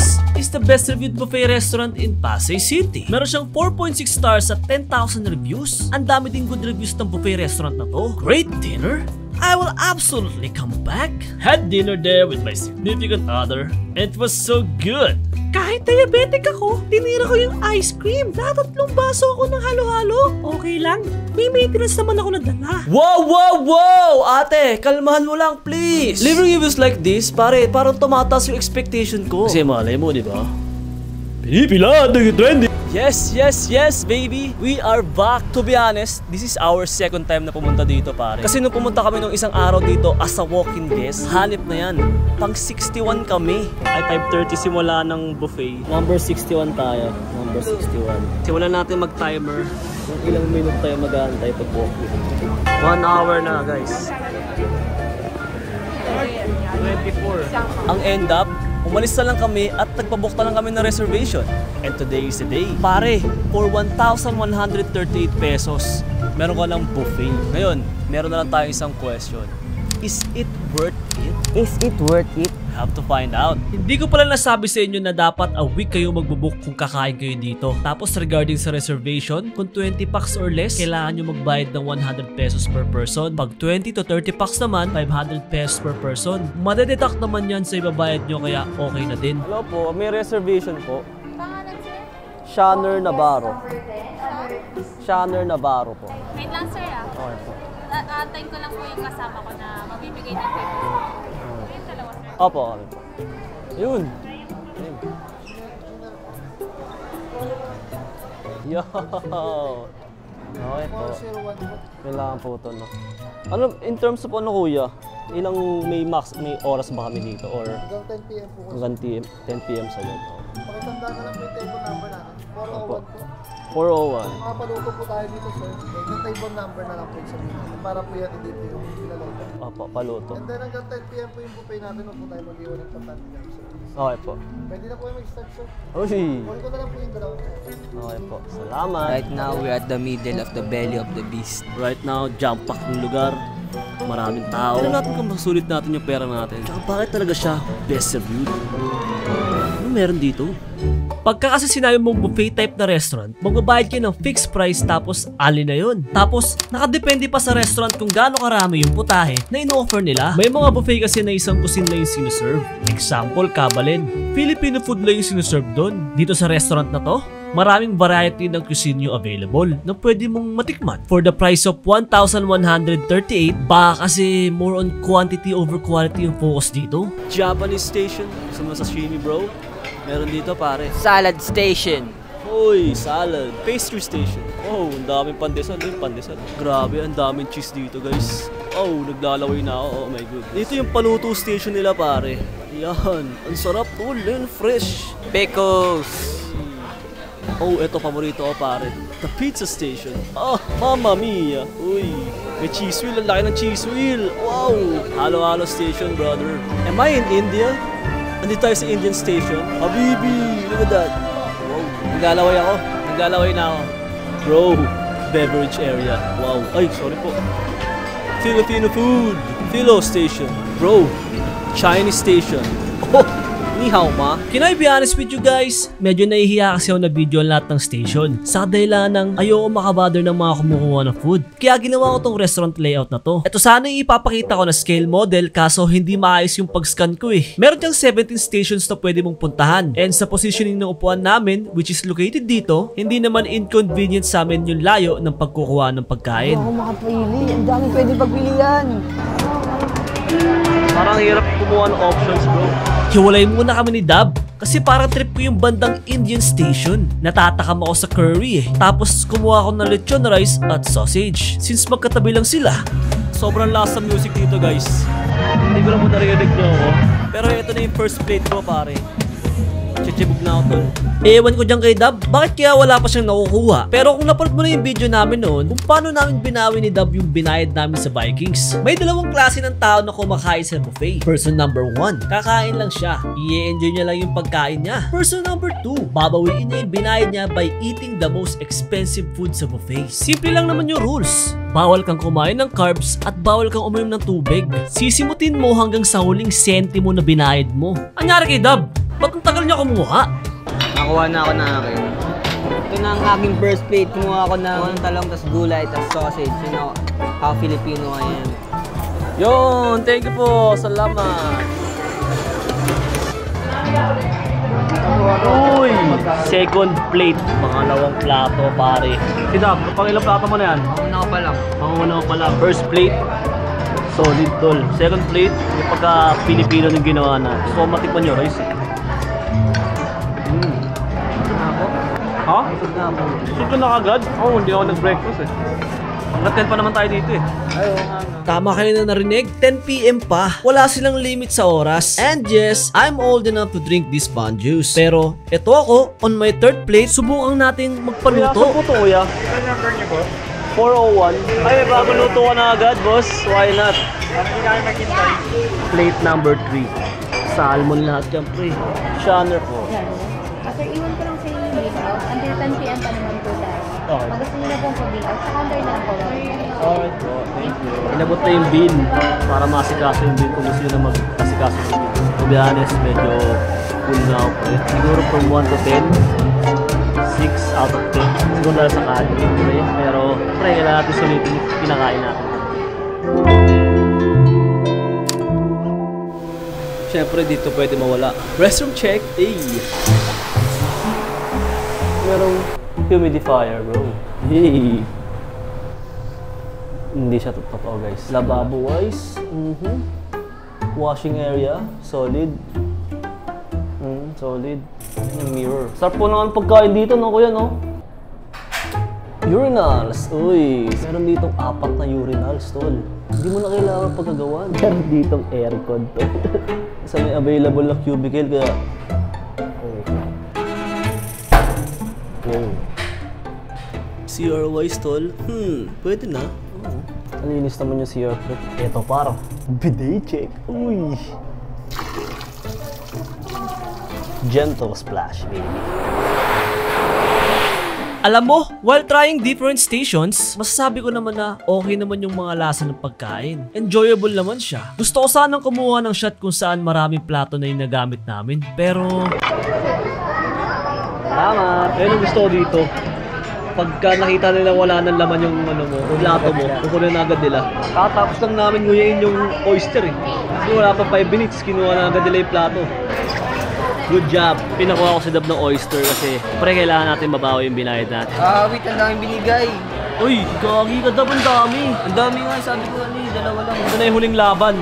This is the best reviewed buffet restaurant in Pasay City. Meron siyang 4.6 stars at 10,000 reviews. Ang dami ding good reviews ng buffet restaurant na to. Great dinner. I will absolutely come back. Had dinner there with my significant other and it was so good. Kahit diabetic ako, tinira ko yung ice cream. Natatlong baso ako ng halo-halo. Okay lang. May maintenance naman ako na dala. Wow! Ate, kalmahan mo lang, please. Liver reviews like this, pare, parang tumataas yung expectation ko. Kasi malay mo, di ba? Pinipila, trending. Yes, baby. We are back. To be honest, this is our second time na pumunta dito, pare. Kasi nung pumunta kami nung isang araw dito as a walk-in guest, hanip na yan. Pang 61 kami. Ay 5:30 simula ng buffet. Number 61 tayo. Number 61. Simulan natin mag-timer. Kung ilang minute tayo mag-aantay pag walk-in. 1 hour na, guys. 24. Ang end up, umalis na lang kami at nagpabook na lang kami ng reservation. And today is the day. Pare, for 1,138 pesos, meron ka ng buffet. Ngayon, meron na lang tayo isang question. Is it worth it? Is it worth it? Have to find out. Hindi ko pala nasabi sa inyo na dapat a week kayo magbubook kung kakain kayo dito. Tapos regarding sa reservation, kung 20 packs or less, kailangan nyo magbayad ng 100 pesos per person. Pag 20 to 30 packs naman, 500 pesos per person. Madededuct naman yan sa ibabayad nyo kaya okay na din. Hello po, may reservation po. Shanner Navarro. Shanner Navarro po. Wait lang sir ah. Okay po. Antayin ko lang po yung kasama ko na magbibigay ng table. Yung dalawa sir. Opo, kami po. Yun. Yo! Okay po. Kailangan po ito, no? Ano, in terms of ano kuya? Ilang may oras ba kami dito? Or hanggang 10 PM po. Hanggang 10 PM sa loob. Pakitanda na lang po yung table number natin. 401 po. 401. Makapaluto po tayo dito sir. Yung table number na lang po yung sabihin. Para po yan dito yung pinaloto. Opo, paluto. And then hanggang 10 PM po yung buffet natin. Huwag po tayo mag-iwan ng pantante namin sir. Okay po. Pwede na po yung mag-start sir. Uy! Huwag ko na lang po yung dalawa. Okay po. Salamat. Right now, we're at the middle of the belly of the beast. Right now, jam-pack ng lugar. Maraming tao. Tignan natin kung masulit natin yung pera natin. Tsaka bakit talaga siya best reviewed? Ano meron dito? Pagka kasi sinabi mong buffet type na restaurant, magbabayad kayo ng fixed price tapos ali na yun. Tapos, nakadepende pa sa restaurant kung gaano karami yung putahe na ino-offer nila. May mga buffet kasi na isang cuisine lang yung sinuserve. Example, Kabalin. Filipino food lang yung sinuserve doon. Dito sa restaurant na to, maraming variety ng cuisine yung available na pwede mong matikman. For the price of 1,138, baka kasi more on quantity over quality yung focus dito. Japanese station. Gusto mo sa sashimi, bro? Meron dito, pare. Salad station. Uy, salad. Pastry station. Oh, ang daming pandesal. Yung pandesal. Grabe, ang daming cheese dito, guys. Oh, naglalaway na ako. Oh my god. Dito yung paluto station nila, pare. Yan. Ang sarap, tol. Yan, fresh. Pickles. Oh, eto paborito ko, pare. The pizza station. Oh, mamma mia. Uy, may cheese wheel. Ang laki ng cheese wheel. Wow. Halo-halo station, brother. Am I in India? Andito tayo sa Indian station. Habibi, look at that. Wow. Naglalaway ako. Naglalaway na ako. Bro, beverage area. Wow. Ay, sorry po. Filipino food. Philo station. Bro, Chinese station. Oh, ni hao ma. Can I be honest with you guys? Medyo nahihiya kasi ako na video ang lahat ng station. Sa dahilan ng ayoko makabother ng mga kumukuha ng food. Kaya ginawa ko tong restaurant layout na to. Ito sana yung ipapakita ko na scale model kaso hindi maayos yung pag-scan ko eh. Meron diyang 17 stations na pwede mong puntahan. And sa positioning ng upuan namin, which is located dito, hindi naman inconvenient sa amin yung layo ng pagkukuha ng pagkain. Ako makapili. Ang dami pwede pagpilian. Parang hirap kumuha ng options, bro. Hiwalay muna kami ni Dab kasi parang trip ko yung bandang Indian station. Natatakam ako sa curry eh. Tapos kumuha ako ng lechon rice at sausage. Since magkatabi lang sila. Sobrang lasa music dito, guys. Hindi ko lang po narinig nyo ako. Pero ito na yung first plate ko, pare. Chichibog na ako tol. Ewan ko dyan kay Dab, bakit kaya wala pa siyang nakukuha? Pero kung napanood mo na yung video namin noon, kung paano namin binawi ni Dab yung binayad namin sa Vikings. May dalawang klase ng tao na kumakain sa buffet. Person number 1, kakain lang siya. I-enjoy niya lang yung pagkain niya. Person number 2, babawiin niya yung binayad niya by eating the most expensive food sa buffet. Simple lang naman yung rules. Bawal kang kumain ng carbs at bawal kang uminom ng tubig. Sisimutin mo hanggang sa huling sentimo na binayad mo. Anyari kay Dab? Ba't ang tagal niya kumuha? Nakuha na ako na akin. Ito na ang aking first plate. Kumuha ako ng talong, tas gulay, tas sausage. You know how Filipino I am. Yon, thank you po. Salamat. Uy! Second plate. Pangalawang plato, pare. Sidab, pang ilang plato mo na yan? Una ko pa lang. Panguna pa lang. First plate. Solid, tol. Second plate, yung pagka-Pilipino ng ginawa na. Gusto ko matikman nyo, rice. Ha? Busog ka na kagad? Oo, hindi ako nag-breakfast eh. Hanggat 10 pa naman tayo dito eh. Tama kayo na narinig, 10 PM pa. Wala silang limit sa oras. And yes, I'm old enough to drink this Bond juice. Pero, eto ako, on my third plate, subukan nating magpaluto. Kuya, po kuya. 401. Ay, may bago luto ka na agad, boss. Why not? Plate number 3. Salmon lahat yan, pre. Shanner po. Sir, iwan ko lang sa inyo yung bill out. Until 10 PM pa naman po tayo. Okay. Pag gusto nyo na pong pa-bill out, saka under na lang po. Alright po, thank you. Inabot na yung bin para masikaso yung bin kung gusto nyo na magkasikaso yung bin. To be honest, medyo cool na ako pre. Siguro from 1 to 10, 6 out of 10. Siguro dahil sa kanin pre. Pero pre, kailangan natin sulitin yung pinakain natin. Siyempre, dito pwede mawala. Restroom check. Ay! Merong humidifier, bro. Hey! Hindi siya totoo, guys. Lababo wise. Washing area. Solid. Solid. Yung mirror. Sarap po naman pagkain dito, no, kuya, no? Urinals. Uy, meron ditong 4 na urinals, tol. Hindi mo na kailangan pagkagawan. Meron ditong aircon, tol. Sa may available na cubicle, kaya... Wow. CR wise, tol. Pwede na. Nalinis naman yung CR, pre. Eto, parang bidet check. Uy. Gentle splash, baby. Alam mo, while trying different stations, masasabi ko naman na okay naman yung mga lasa ng pagkain. Enjoyable naman siya. Gusto ko sanang kumuha ng shot kung saan maraming plato na yung nagamit namin. Pero... Salamat. ayun ang gusto ko dito. Pagka nakita nila wala nang laman yung ano mo, yung plato mo, kukunin na agad nila. Tatapos lang namin nguyain yung oyster eh. Kasi wala pa 5 minutes, kinuha na agad nila yung plato. Good job. Pinakuha ko si Dab ng oyster kasi pre, kailangan natin mabawi yung binayad natin. Wait, ang daming binigay. Uy, gagi ka Dab, ang dami. Ang dami nga, sabi ko ano, dalawa lang. Ito na yung huling laban.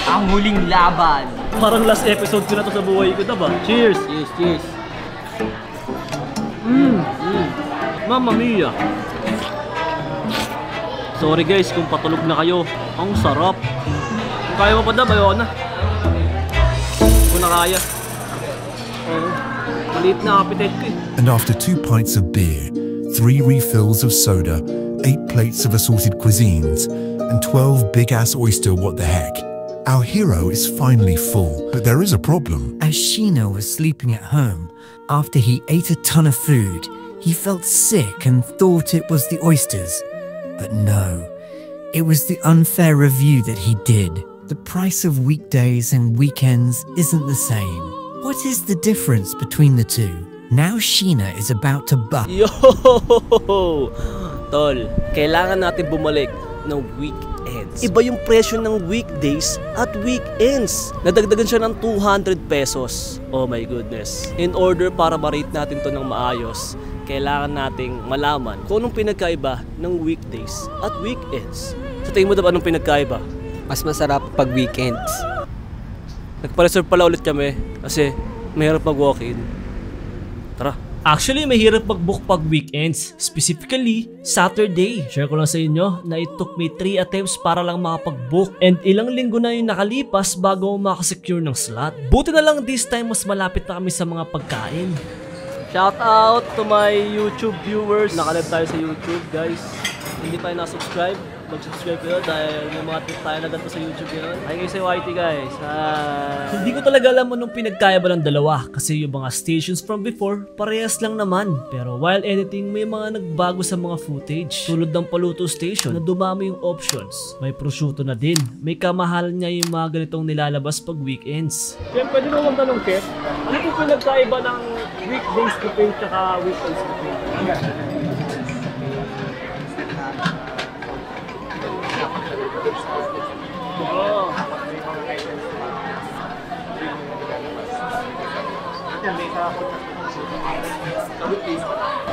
Ang huling laban. Parang last episode ko na to sa buhay ko, Dab ah. Cheers! Cheers, cheers. Mamma mia! Sorry guys kung patulog na kayo. Ang sarap. Kung kaya mo pa Dab, ayaw na. Kung na kaya. Maliit na appetite ko eh. And after 2 pints of beer, 3 refills of soda, 8 plates of assorted cuisines, and 12 big-ass oyster what the heck, our hero is finally full. But there is a problem. As Sheena was sleeping at home, after he ate a ton of food, he felt sick and thought it was the oysters. But no, it was the unfair review that he did. The price of weekdays and weekends isn't the same. What is the difference between the two? Now Sheena is about to Yo! Tol, kailangan natin bumalik ng weekends. Iba yung presyo ng weekdays at weekends. Nadagdagan siya ng 200 pesos. Oh my goodness. In order para ma-rate natin to ng maayos, kailangan nating malaman kung anong pinagkaiba ng weekdays at weekends. Sa tingin mo daw anong pinagkaiba? Mas masarap pag weekends. Nagpa-reserve pala ulit kami kasi mahirap mag-walk-in. Tara. Actually, mahirap mag-book pag weekends. Specifically, Saturday. Share ko lang sa inyo na it took me 3 attempts para lang makapag-book. And ilang linggo na yung nakalipas bago makasecure ng slot. Buti na lang this time mas malapit na kami sa mga pagkain. Shout out to my YouTube viewers. Nakalive tayo sa YouTube, guys. Hindi pa na-subscribe. mag-subscribe kayo dahil may mga trip tayo na ganito sa YouTube yun. Ay kayo sa YT guys. Hindi ko talaga alam anong pinagkaiba ng dalawa kasi yung mga stations from before parehas lang naman. Pero while editing may mga nagbago sa mga footage. Tulad ng paluto station na dumami yung options. May prosciutto na din. May kamahalan niya yung mga ganitong nilalabas pag weekends. Chef, pwede mo magtanong Chef, ano po pinagkaiba ng weekdays buffet tsaka weekends buffet?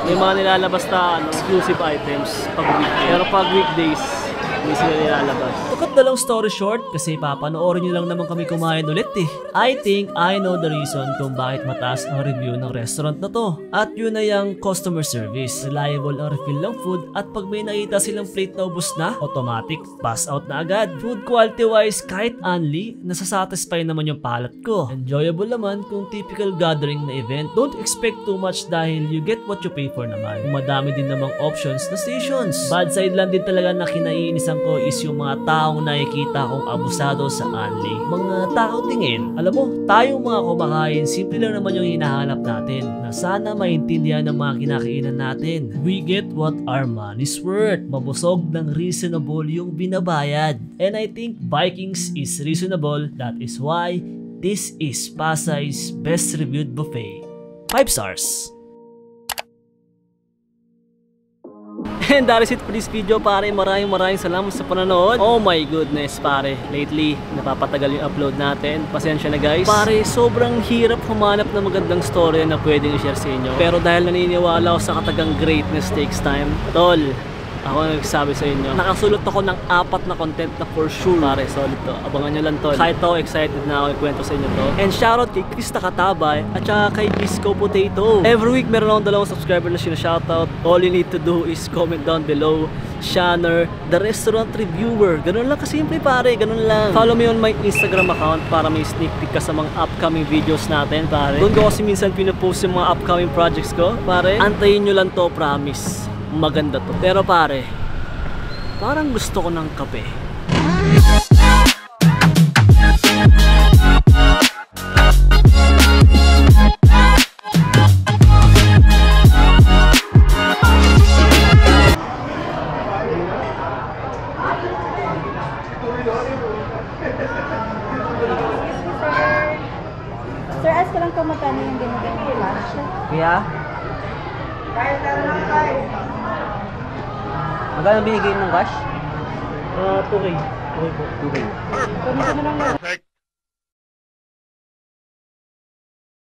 May mga nilalabas na exclusive items pag weekday. Pero pag weekdays, hindi sila nilalabas. Tukat na lang story short kasi papanoorin nyo lang naman kami kumain ulit eh. I think I know the reason kung bakit mataas ang review ng restaurant na to. At yun na yung customer service. Reliable ang refill ng food at pag may nakita silang plate na ubos na, automatic pass out na agad. Food quality wise kahit unli, nasasatisfy naman yung palate ko. Enjoyable naman kung typical gathering na event. Don't expect too much dahil you get what you pay for naman. Kung madami din namang options na stations. Bad side lang din talaga na kinaiinisan ko is yung mga taong nakikita kong abusado sa Anli. Mga tao tingin, alam mo, tayong mga kumakain, simple lang naman yung hinahanap natin na sana maintindihan ng mga kinakainan natin. We get what our money's worth. Mabusog ng reasonable yung binabayad. And I think Vikings is reasonable. That is why this is Pasay's best reviewed buffet. 5 stars. And that is it for this video pare. Maraming salamat sa panonood. Oh my goodness pare. Lately, napapatagal yung upload natin. Pasensya na guys. Pare, sobrang hirap humanap ng magandang story na pwedeng i-share sa inyo. Pero dahil naniniwala ako sa katagang greatness takes time, tol, ako nagsasabi sa inyo, nakasulot ako ng 4 na content na for sure pare, solid to. Abangan nyo lang tol. Kahit ako excited na ako ikwento sa inyo to. And shoutout kay Krista Katabay at saka kay Disco Potato. Every week meron akong 2 subscriber na sinashoutout. All you need to do is comment down below Shanner, the restaurant reviewer. Ganun lang kasimple pare, ganun lang. Follow me on my Instagram account para may sneak peek ka sa mga upcoming videos natin pare. Doon ko kasi minsan pinapost yung mga upcoming projects ko pare. Antayin nyo lang to, promise. Maganda to. Pero pare, parang gusto ko ng kape. Sir, ask ko lang kung magkano yung binigay ng lunch. Kaya? Magkano binigay ng cash? 2K. 2K po. 2K. Kung ito na lang